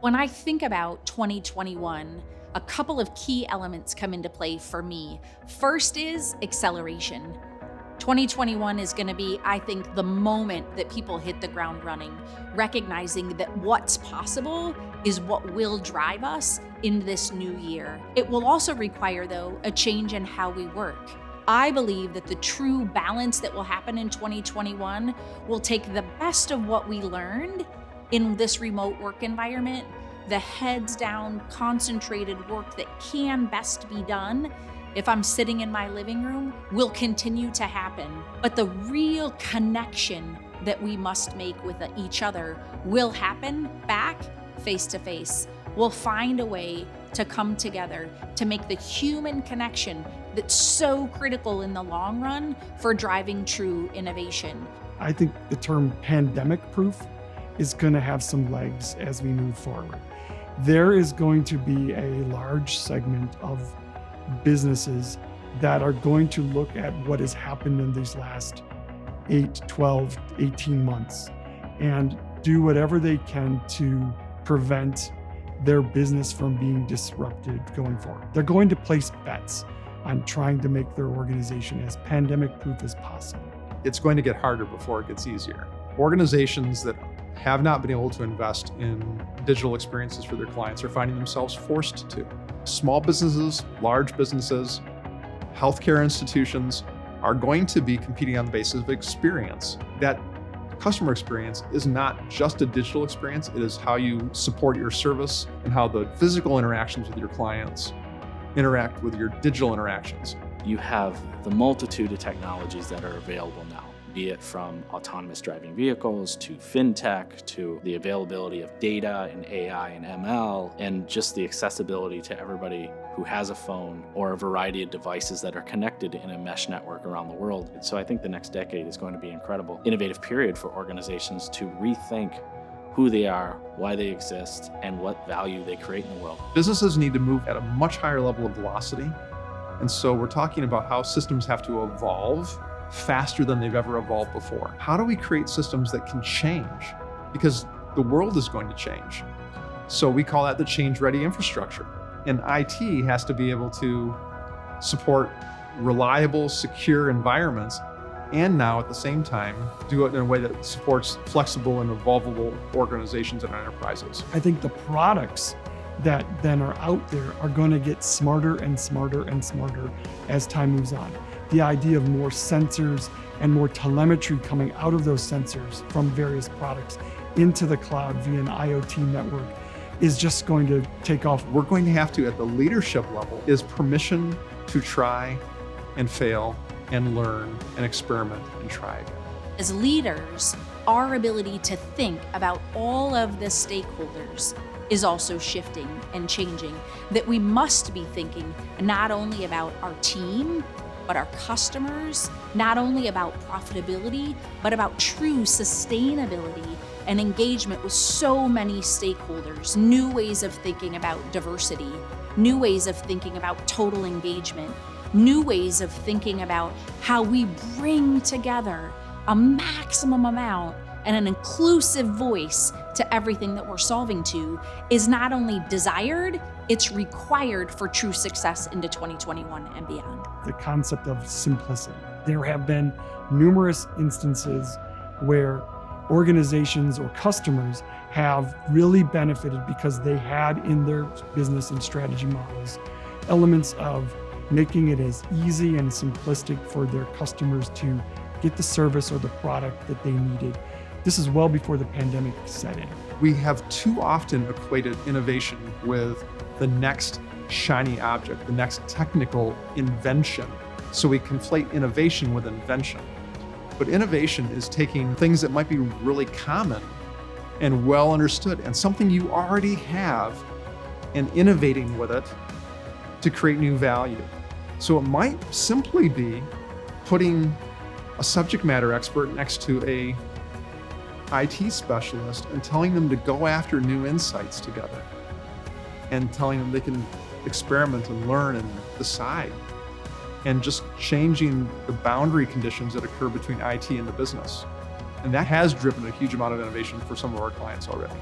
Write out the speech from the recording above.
When I think about 2021, a couple of key elements come into play for me. First is acceleration. 2021 is going to be, I think, the moment that people hit the ground running, recognizing that what's possible is what will drive us in this new year. It will also require, though, a change in how we work. I believe that the true balance that will happen in 2021 will take the best of what we learned in this remote work environment, the heads down, concentrated work that can best be done if I'm sitting in my living room will continue to happen. But the real connection that we must make with each other will happen back face to face. We'll find a way to come together to make the human connection that's so critical in the long run for driving true innovation. I think the term pandemic proof is going to have some legs as we move forward. There is going to be a large segment of businesses that are going to look at what has happened in these last 8, 12, 18 months and do whatever they can to prevent their business from being disrupted going forward. They're going to place bets on trying to make their organization as pandemic proof as possible. It's going to get harder before it gets easier. Organizations that have not been able to invest in digital experiences for their clients are finding themselves forced to. Small businesses, large businesses, healthcare institutions are going to be competing on the basis of experience. That customer experience is not just a digital experience, it is how you support your service and how the physical interactions with your clients interact with your digital interactions. You have the multitude of technologies that are available now, be it from autonomous driving vehicles to fintech to the availability of data and AI and ML, and just the accessibility to everybody who has a phone or a variety of devices that are connected in a mesh network around the world. So I think the next decade is going to be an incredible, innovative period for organizations to rethink who they are, why they exist, and what value they create in the world. Businesses need to move at a much higher level of velocity. And so we're talking about how systems have to evolve faster than they've ever evolved before. How do we create systems that can change? Because the world is going to change. So we call that the change-ready infrastructure. And IT has to be able to support reliable, secure environments, and now at the same time, do it in a way that supports flexible and evolvable organizations and enterprises. I think the products that then are out there are going to get smarter and smarter and smarter as time moves on. The idea of more sensors and more telemetry coming out of those sensors from various products into the cloud via an IoT network is just going to take off. We're going to have to, at the leadership level, is permission to try and fail and learn and experiment and try again. As leaders, our ability to think about all of the stakeholders is also shifting and changing, that we must be thinking not only about our team, but our customers, not only about profitability, but about true sustainability and engagement with so many stakeholders, new ways of thinking about diversity, new ways of thinking about total engagement, new ways of thinking about how we bring together a maximum amount and an inclusive voice to everything that we're solving to is not only desired, it's required for true success into 2021 and beyond. The concept of simplicity. There have been numerous instances where organizations or customers have really benefited because they had in their business and strategy models elements of making it as easy and simplistic for their customers to get the service or the product that they needed. This is well before the pandemic set in. We have too often equated innovation with the next shiny object, the next technical invention. So we conflate innovation with invention. But innovation is taking things that might be really common and well understood and something you already have and innovating with it to create new value. So it might simply be putting a subject matter expert next to a IT specialist and telling them to go after new insights together and telling them they can experiment and learn and decide, and just changing the boundary conditions that occur between IT and the business. And that has driven a huge amount of innovation for some of our clients already.